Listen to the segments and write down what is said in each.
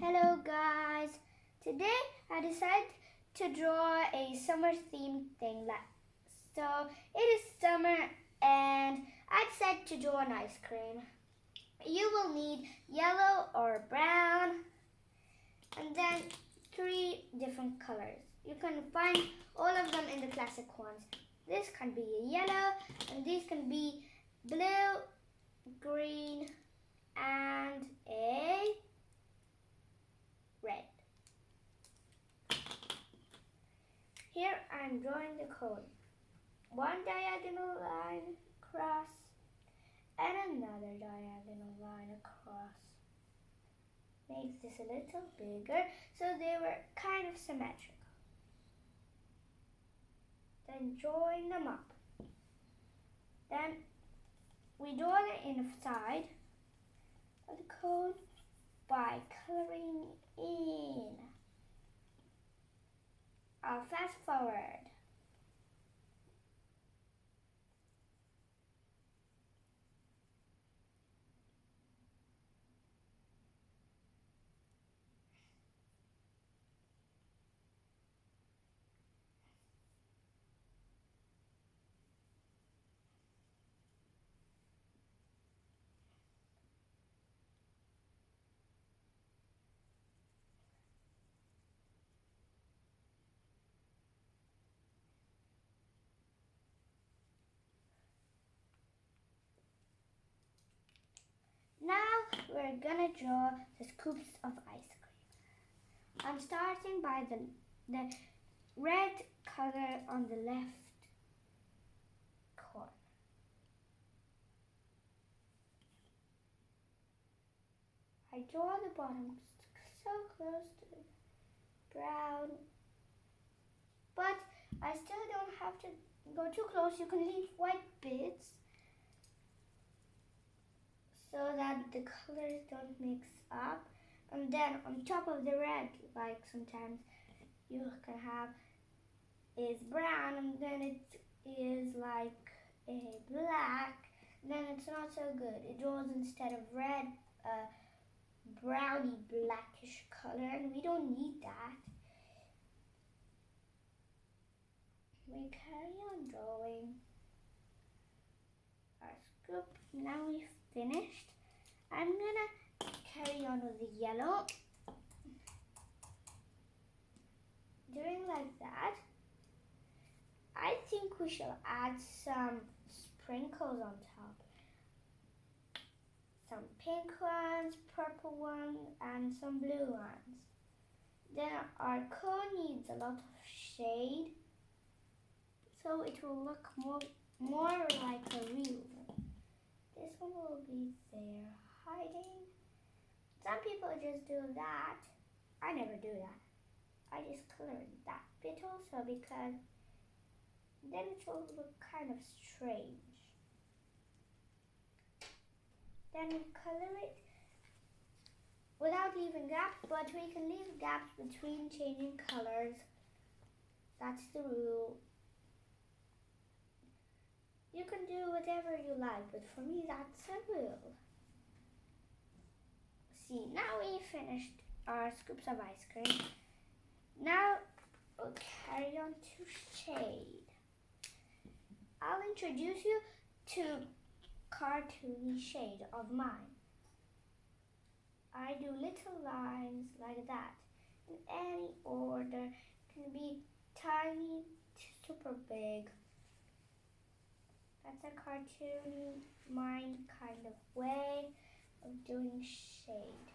Hello guys, today I decided to draw a summer themed thing. So it is summer and I decided to draw an ice cream. You will need yellow or brown and then 3 different colors. You can find all of them in the classic ones. This can be a yellow and these can be blue, green and a red. Here I'm drawing the cone. One diagonal line across and another diagonal line across. Makes this a little bigger so they were kind of symmetrical. Then join them up. Then we draw the inside of the cone by coloring in. I'll fast forward. Now we're gonna draw the scoops of ice cream. I'm starting by the red color on the left corner. I draw the bottom so close to the brown, but I still don't have to go too close. You can leave white bits so that the colors don't mix up. And then on top of the red, like sometimes you can have is brown and then it is like a black, then it's not so good. It draws instead of red browny blackish color and we don't need that. We carry on drawing our scoop. Now we've finished. I'm gonna carry on with the yellow. Doing like that. I think we shall add some sprinkles on top. Some pink ones, purple ones, and some blue ones. Then our cone needs a lot of shade, so it will look more like a real one. This one will be there hiding. Some people just do that. I never do that. I just colored that bit also because then it will look kind of strange. Then we color it without leaving gaps, but we can leave gaps between changing colors. That's the rule. You can do whatever you like, but for me that's a rule. See, now we finished our scoops of ice cream. Now we'll carry on to shade. I'll introduce you to cartoony shade of mine. I do little lines like that in any order. It can be tiny to super big. That's a cartoony mind kind of way of doing shade.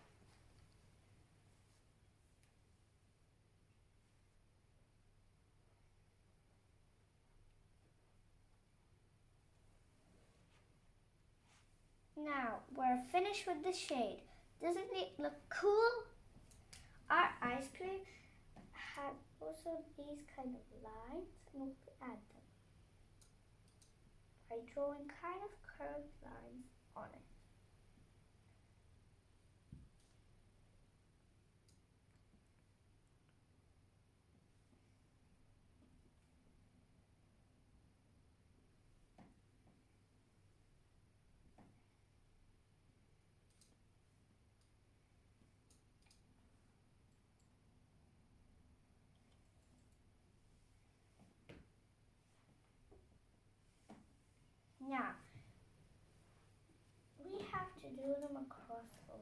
Now we're finished with the shade. Doesn't it look cool? Our ice cream had also these kind of lines and we'll add them by drawing kind of curved lines on it. Now, we have to do them across both.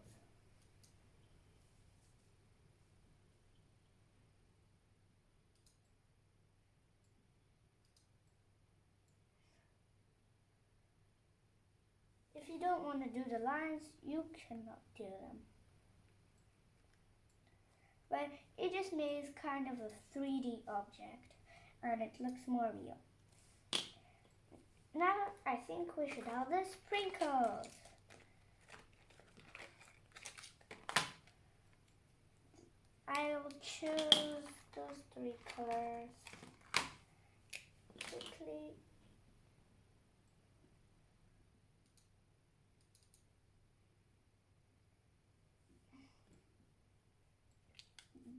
If you don't want to do the lines, you cannot do them. But it just makes kind of a 3D object and it looks more real. Now I think we should add the sprinkles. I'll choose those 3 colors quickly.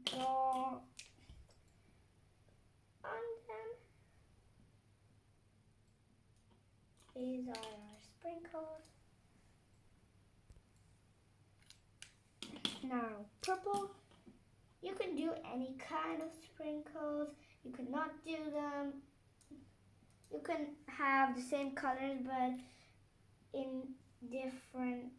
Draw on them. These are our sprinkles. Now purple. You can do any kind of sprinkles. You cannot do them. You can have the same colors but in different,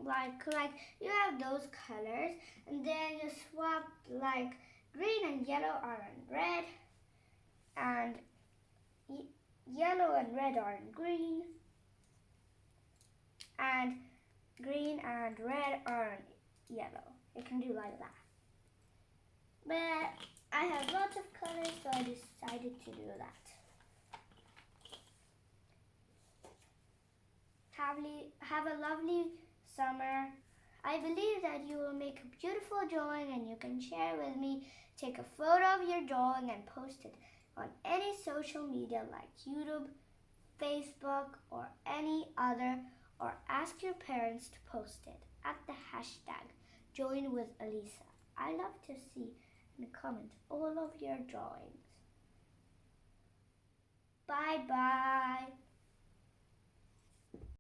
like you have those colors and then you swap like green and yellow are in red and yellow and red are in green and green and red are in yellow. You can do like that. But I have lots of colors, so I decided to do that. Have a lovely summer. I believe that you will make a beautiful drawing and you can share with me. Take a photo of your drawing and post it on any social media like YouTube, Facebook, or any other, or ask your parents to post it at the hashtag Join with Alisa. I love to see and comment all of your drawings. Bye bye.